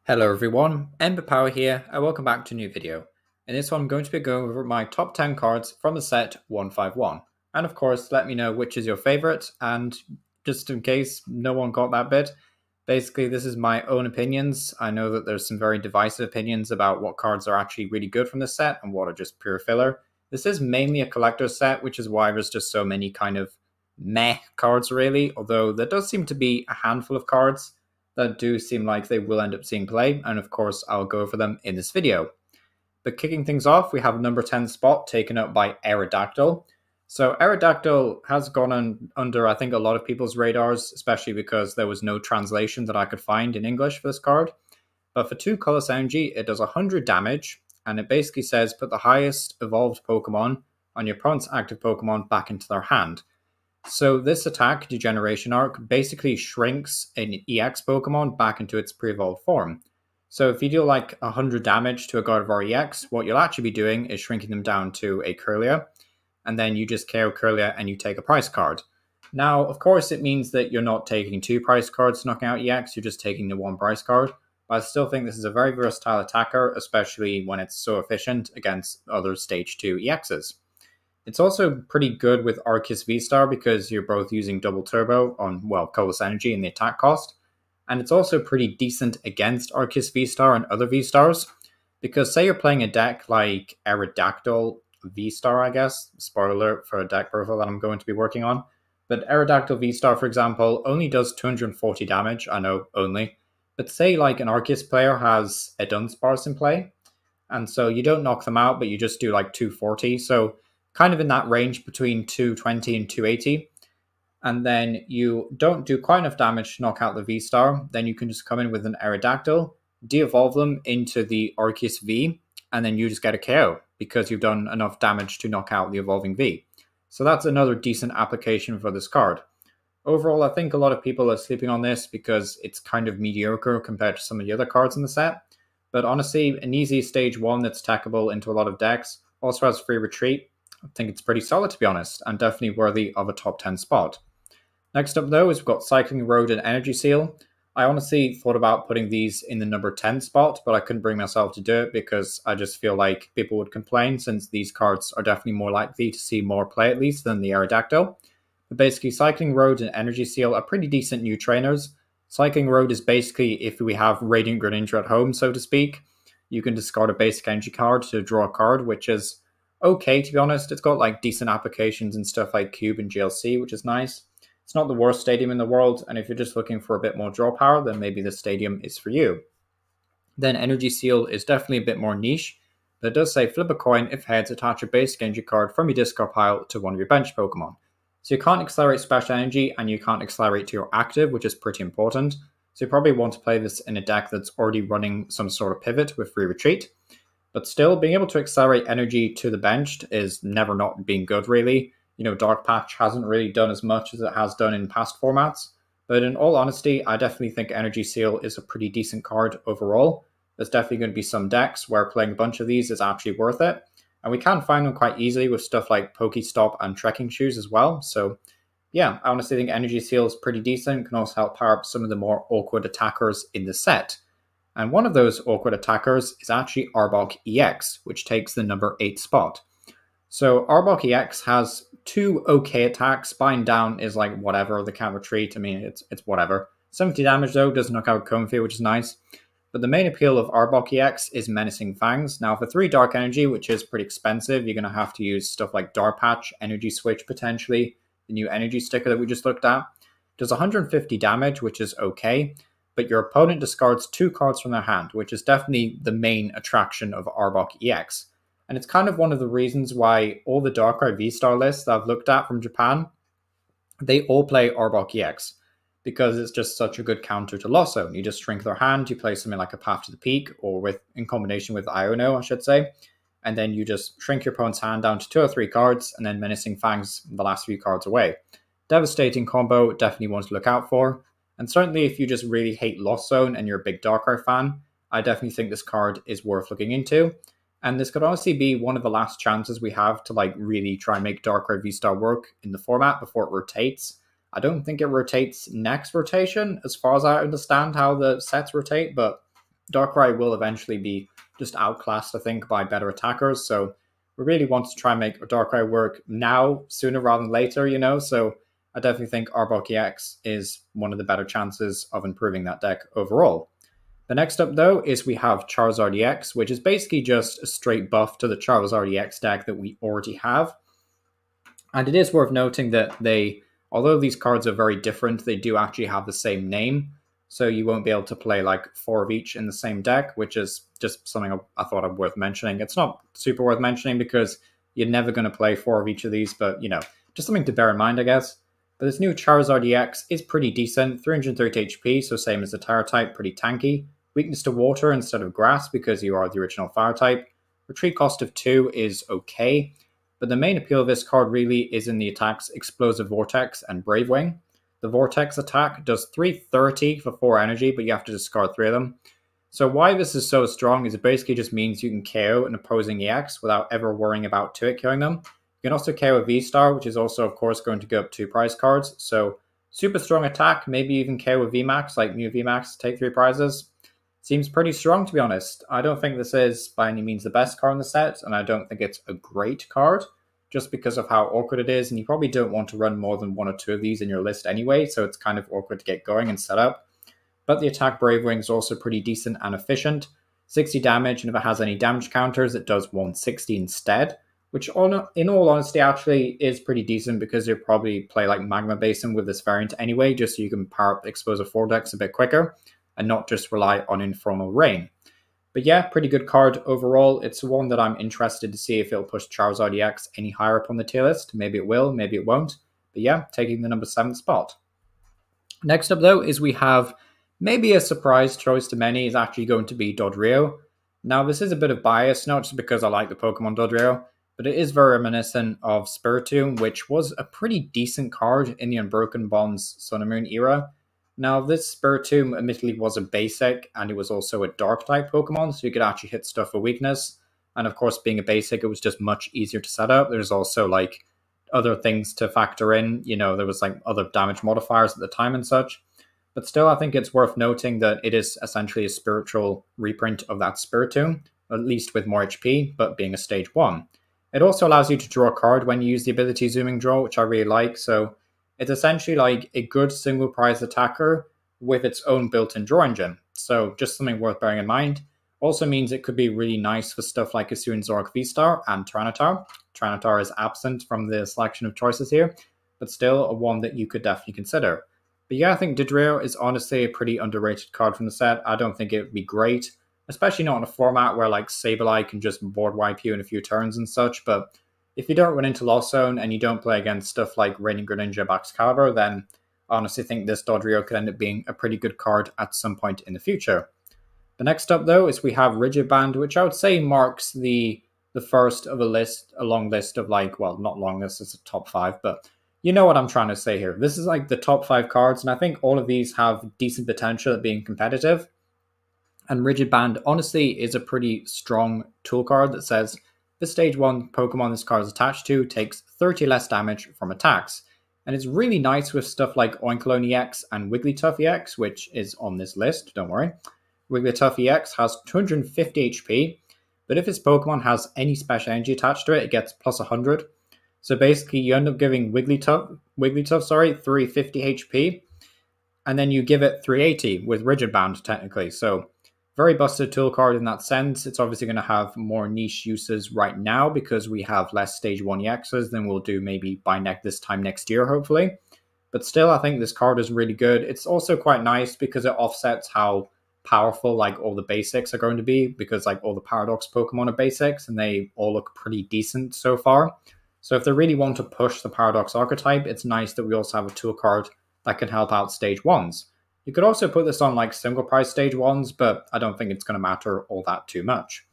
Hello everyone, Ember Power here, and welcome back to a new video. In this one I'm going to be going over my top 10 cards from the set 151. And of course, let me know which is your favorite, and just in case no one got that bit, basically this is my own opinions. I know that there's some very divisive opinions about what cards are actually really good from this set and what are just pure filler. This is mainly a collector's set, which is why there's just so many kind of meh cards really, although there does seem to be a handful of cards that do seem like they will end up seeing play, and of course I'll go over them in this video. But kicking things off, we have number 10 spot taken up by Aerodactyl. So Aerodactyl has gone under, I think, a lot of people's radars, especially because there was no translation that I could find in English for this card. But for 2 colorless energy, it does 100 damage, and it basically says put the highest evolved Pokemon on your opponent's active Pokemon back into their hand. So this attack, Degeneration Arc, basically shrinks an EX Pokemon back into its pre-evolved form. So if you deal like 100 damage to a Gardevoir EX, what you'll actually be doing is shrinking them down to a Kirlia, and then you just KO Kirlia and you take a price card. Now, of course, it means that you're not taking 2 price cards knocking out EX, you're just taking the 1 price card, but I still think this is a very versatile attacker, especially when it's so efficient against other Stage 2 EXs. It's also pretty good with Arceus V-Star because you're both using double turbo on, well, colorless energy and the attack cost. And it's also pretty decent against Arceus V-Star and other V-Stars because say you're playing a deck like Aerodactyl V-Star, I guess, spoiler alert for a deck profile that I'm going to be working on. But Aerodactyl V-Star, for example, only does 240 damage, I know, only. But say like an Arceus player has a Dunsparce in play, and so you don't knock them out, but you just do like 240, so kind of in that range between 220 and 280, and then you don't do quite enough damage to knock out the V-Star, then you can just come in with an Aerodactyl, de-evolve them into the Arceus V, and then you just get a KO because you've done enough damage to knock out the evolving V. So that's another decent application for this card. Overall, I think a lot of people are sleeping on this because it's kind of mediocre compared to some of the other cards in the set, but honestly, an easy stage 1 that's attackable into a lot of decks, also has free retreat. I think it's pretty solid, to be honest, and definitely worthy of a top 10 spot. Next up, though, is we've got Cycling Road and Energy Seal. I honestly thought about putting these in the number 10 spot, but I couldn't bring myself to do it because I just feel like people would complain since these cards are definitely more likely to see more play, at least, than the Aerodactyl. But basically, Cycling Road and Energy Seal are pretty decent new trainers. Cycling Road is basically if we have Radiant Greninja at home, so to speak, you can discard a basic energy card to draw a card, which is okay, to be honest. It's got like decent applications and stuff like Cube and GLC, which is nice. It's not the worst stadium in the world, and if you're just looking for a bit more draw power, then maybe this stadium is for you. Then Energy Seal is definitely a bit more niche, but it does say flip a coin if heads, attach a basic energy card from your discard pile to one of your bench Pokemon. So you can't accelerate special energy and you can't accelerate to your active, which is pretty important. So you probably want to play this in a deck that's already running some sort of pivot with free retreat. But still, being able to accelerate energy to the benched is never not being good, really. You know, Dark Patch hasn't really done as much as it has done in past formats. But in all honesty, I definitely think Energy Seal is a pretty decent card overall. There's definitely going to be some decks where playing a bunch of these is actually worth it. And we can find them quite easily with stuff like Pokestop and Trekking Shoes as well. So yeah, I honestly think Energy Seal is pretty decent. Can also help power up some of the more awkward attackers in the set. And one of those awkward attackers is actually Arbok EX, which takes the number 8 spot. So Arbok EX has 2 okay attacks. Bind Down is like whatever, the can't retreat. I mean, it's whatever. 70 damage though, does knock out Comfey, which is nice. But the main appeal of Arbok EX is Menacing Fangs. Now for 3 Dark Energy, which is pretty expensive, you're going to have to use stuff like Dark Patch, Energy Switch potentially, the new Energy Sticker that we just looked at. Does 150 damage, which is okay. But your opponent discards 2 cards from their hand, which is definitely the main attraction of Arbok EX. And it's kind of one of the reasons why all the Darkrai V-Star lists that I've looked at from Japan, they all play Arbok EX, because it's just such a good counter to Lost Zone. You just shrink their hand, you play something like a Path to the Peak, or in combination with Iono, I should say, and then you just shrink your opponent's hand down to 2 or 3 cards, and then Menacing Fangs the last few cards away. Devastating combo, definitely one to look out for. And certainly if you just really hate Lost Zone and you're a big Darkrai fan, I definitely think this card is worth looking into. And this could honestly be one of the last chances we have to like really try and make Darkrai V-Star work in the format before it rotates. I don't think it rotates next rotation, as far as I understand how the sets rotate, but Darkrai will eventually be just outclassed, I think, by better attackers. So we really want to try and make Darkrai work now, sooner rather than later, you know? So I definitely think Arbok EX is one of the better chances of improving that deck overall. The next up, though, is we have Charizard EX, which is basically just a straight buff to the Charizard EX deck that we already have. And it is worth noting that although these cards are very different, they do actually have the same name. So you won't be able to play like 4 of each in the same deck, which is just something I thought I'm worth mentioning. It's not super worth mentioning because you're never going to play 4 of each of these, but you know, just something to bear in mind, I guess. But this new Charizard EX is pretty decent, 330 HP, so same as the Tire type, pretty tanky. Weakness to water instead of grass because you are the original fire type. Retreat cost of 2 is okay, but the main appeal of this card really is in the attacks Explosive Vortex and Brave Wing. The Vortex attack does 330 for 4 energy, but you have to discard 3 of them. So why this is so strong is it basically just means you can KO an opposing EX without ever worrying about 2-hit killing them. You can also KO a V-Star, which is also, of course, going to go up 2 prize cards. So super strong attack, maybe even KO a VMAX, like new VMAX, take 3 prizes. Seems pretty strong, to be honest. I don't think this is by any means the best card in the set, and I don't think it's a great card, just because of how awkward it is, and you probably don't want to run more than 1 or 2 of these in your list anyway, so it's kind of awkward to get going and set up. But the attack Brave Wing is also pretty decent and efficient. 60 damage, and if it has any damage counters, it does 160 instead, which in all honesty actually is pretty decent because you'll probably play like Magma Basin with this variant anyway, just so you can power up Explosive Vortex a bit quicker and not just rely on Infernal Rain. But yeah, pretty good card overall. It's one that I'm interested to see if it'll push Charizard EX any higher up on the tier list. Maybe it will, maybe it won't. But yeah, taking the number 7 spot. Next up though is we have maybe a surprise choice to many is actually going to be Dodrio. Now this is a bit of bias, not just because I like the Pokemon Dodrio, but it is very reminiscent of Spiritomb, which was a pretty decent card in the Unbroken Bonds Sun and Moon era. Now, this Spiritomb admittedly was a basic, and it was also a Dark-type Pokemon, so you could actually hit stuff for weakness. And of course, being a basic, it was just much easier to set up. There's also, like, other things to factor in. You know, there was, like, other damage modifiers at the time and such. But still, I think it's worth noting that it is essentially a spiritual reprint of that Spiritomb, at least with more HP, but being a Stage 1. It also allows you to draw a card when you use the ability Zooming Draw, which I really like, so it's essentially like a good single prize attacker with its own built-in draw engine. So just something worth bearing in mind. Also means it could be really nice for stuff like Hisuian Zork V-Star and Tyranitar. Tyranitar is absent from the selection of choices here, but still a one that you could definitely consider. But yeah, I think Dodrio is honestly a pretty underrated card from the set. I don't think it would be great, especially not in a format where like Sableye can just board wipe you in a few turns and such, but if you don't run into Lost Zone and you don't play against stuff like Raining Greninja, Baxcalibur, then I honestly think this Dodrio could end up being a pretty good card at some point in the future. The next up, though, is we have Rigidband, which I would say marks the first of a long list of like, well, not long list, it's a top 5, but you know what I'm trying to say here. This is like the top 5 cards, and I think all of these have decent potential at being competitive. And Rigidband, honestly, is a pretty strong tool card that says, the Stage 1 Pokemon this card is attached to takes 30 less damage from attacks. And it's really nice with stuff like Oinkologne EX and Wigglytuff EX, which is on this list, don't worry. Wigglytuff EX has 250 HP, but if this Pokemon has any special energy attached to it, it gets plus 100. So basically, you end up giving Wigglytuff 350 HP, and then you give it 380 with Rigidband, technically. So very busted tool card in that sense. It's obviously going to have more niche uses right now because we have less Stage 1 EXs than we'll do maybe by this time next year, hopefully. But still, I think this card is really good. It's also quite nice because it offsets how powerful like all the basics are going to be, because like all the Paradox Pokemon are basics and they all look pretty decent so far. So if they really want to push the Paradox archetype, it's nice that we also have a tool card that can help out Stage 1s. You could also put this on like single price Stage 1s, but I don't think it's going to matter all that too much.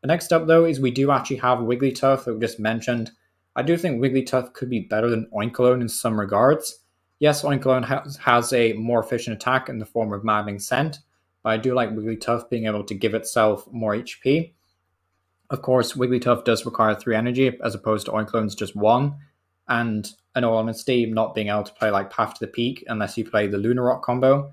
The next up though is we do actually have Wigglytuff that we just mentioned. I do think Wigglytuff could be better than Oinkologne in some regards. Yes, Oinkologne has a more efficient attack in the form of Maddening Scent, but I do like Wigglytuff being able to give itself more HP. Of course, Wigglytuff does require 3 energy as opposed to Oinkologne's just 1. And in all honesty, not being able to play like Path to the Peak unless you play the Lunar Rock combo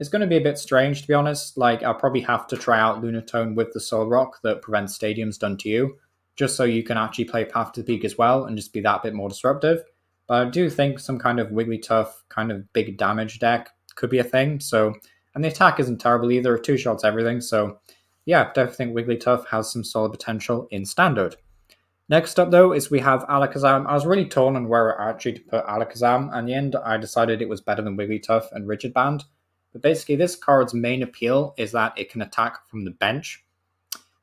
It's going to be a bit strange, to be honest. Like, I'll probably have to try out Lunatone with the Soul Rock that prevents Stadiums done to you, just so you can actually play Path to the Peak as well and just be that bit more disruptive. But I do think some kind of Wigglytuff, kind of big damage deck could be a thing. So, and the attack isn't terrible either, 2 shots everything. So, yeah, definitely think Wigglytuff has some solid potential in Standard. Next up, though, is we have Alakazam. I was really torn on where actually to put Alakazam, and in the end, I decided it was better than Wigglytuff and Rigidband. But basically, this card's main appeal is that it can attack from the bench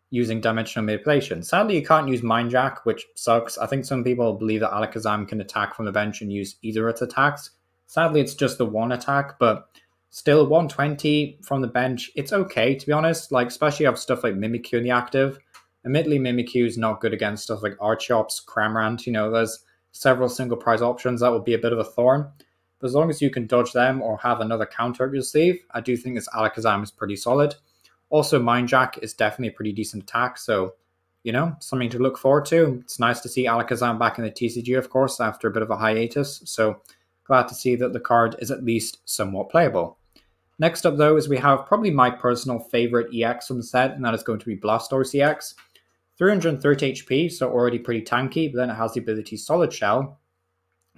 using dimensional manipulation. Sadly, you can't use Mind Jack, which sucks. I think some people believe that Alakazam can attack from the bench and use either its attacks. Sadly, it's just the one attack, but still 120 from the bench, it's okay, to be honest. Like, especially if you have stuff like Mimikyu in the active. Admittedly, Mimikyu is not good against stuff like Archops, Cramorant. You know, there's several single prize options that would be a bit of a thorn. But as long as you can dodge them or have another counter up your sleeve, I do think this Alakazam is pretty solid. Also, Mind Jack is definitely a pretty decent attack, so, you know, something to look forward to. It's nice to see Alakazam back in the TCG, of course, after a bit of a hiatus, so glad to see that the card is at least somewhat playable. Next up, though, is we have probably my personal favorite EX from the set, and that is going to be Blastoise EX. 330 HP, so already pretty tanky, but then it has the ability Solid Shell.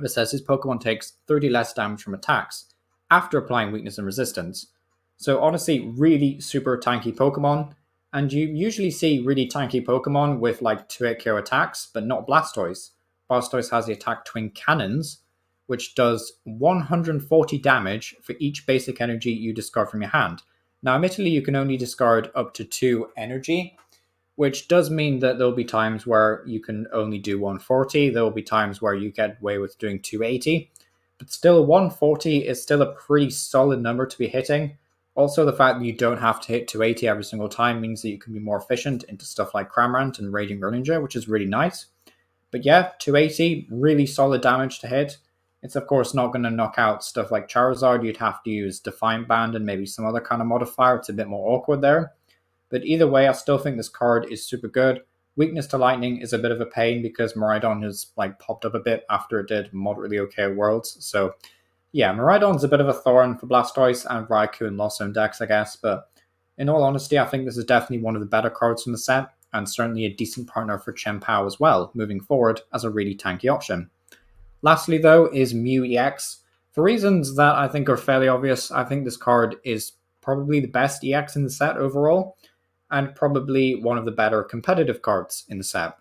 It says his Pokemon takes 30 less damage from attacks after applying weakness and resistance. So honestly, really super tanky Pokemon, and you usually see really tanky Pokemon with like 2-hit KO attacks, but not Blastoise. Blastoise has the attack Twin Cannons, which does 140 damage for each basic energy you discard from your hand. Now, admittedly, you can only discard up to 2 energy, which does mean that there'll be times where you can only do 140. There will be times where you get away with doing 280. But still, 140 is still a pretty solid number to be hitting. Also, the fact that you don't have to hit 280 every single time means that you can be more efficient into stuff like Cramorant and Raging Greninja, which is really nice. But yeah, 280, really solid damage to hit. It's of course not going to knock out stuff like Charizard. You'd have to use Defiant Band and maybe some other kind of modifier. It's a bit more awkward there. But either way, I still think this card is super good. Weakness to Lightning is a bit of a pain because Miraidon has like popped up a bit after it did moderately okay at Worlds. So yeah, Miraidon's a bit of a thorn for Blastoise and Raikou and Lost Zone decks, I guess. But in all honesty, I think this is definitely one of the better cards from the set, and certainly a decent partner for Chien-Pao as well, moving forward as a really tanky option. Lastly, though, is Muex EX. For reasons that I think are fairly obvious, I think this card is probably the best EX in the set overall, and probably one of the better competitive cards in the set.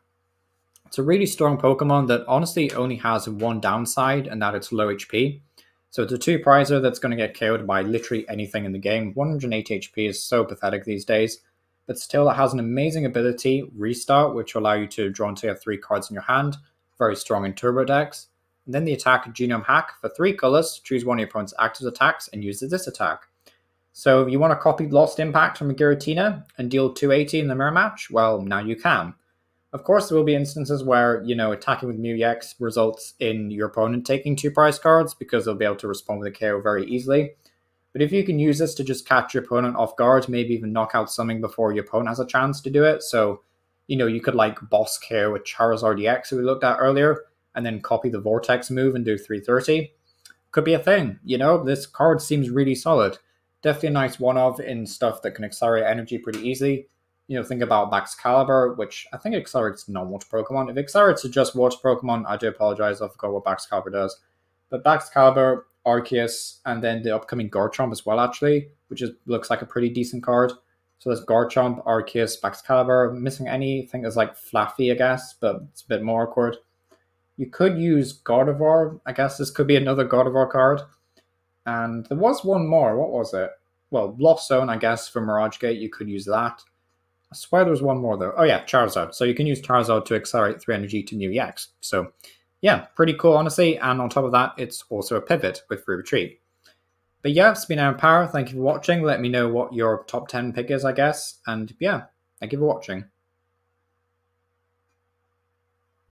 It's a really strong Pokemon that honestly only has one downside, and that it's low HP. So it's a 2-prizer that's going to get KO'd by literally anything in the game. 180 HP is so pathetic these days, but still it has an amazing ability, Restart, which will allow you to draw until you have 3 cards in your hand, very strong in turbo decks. And then the attack Genome Hack for 3 colors, choose one of your opponent's active attacks and use this attack. So if you want to copy Lost Impact from a Giratina and deal 280 in the mirror match, well, now you can. Of course, there will be instances where, you know, attacking with Muex results in your opponent taking 2 prize cards because they'll be able to respond with a KO very easily. But if you can use this to just catch your opponent off guard, maybe even knock out something before your opponent has a chance to do it. So, you know, you could like boss KO with Charizard EX, who we looked at earlier, and then copy the Vortex move and do 330. Could be a thing, you know, this card seems really solid. Definitely a nice one-of in stuff that can accelerate energy pretty easily. You know, think about Baxcalibur, which I think accelerates non-water Pokemon. If it accelerates to just water Pokemon, I do apologize, I forgot what Baxcalibur does. But Baxcalibur, Arceus, and then the upcoming Garchomp as well, actually, which looks like a pretty decent card. So there's Garchomp, Arceus, Baxcalibur. Missing anything that's like Fluffy, I guess, but it's a bit more awkward. You could use Gardevoir. I guess this could be another Gardevoir card. And there was one more. What was it? Well, Lost Zone, I guess, for Mirage Gate. You could use that. I swear there was one more, though. Oh, yeah, Charizard. So you can use Charizard to accelerate 3 energy to new EX. So, yeah, pretty cool, honestly. And on top of that, it's also a pivot with free retreat. But yeah, it's been Aaron Power. Thank you for watching. Let me know what your top 10 pick is, I guess. And yeah, thank you for watching.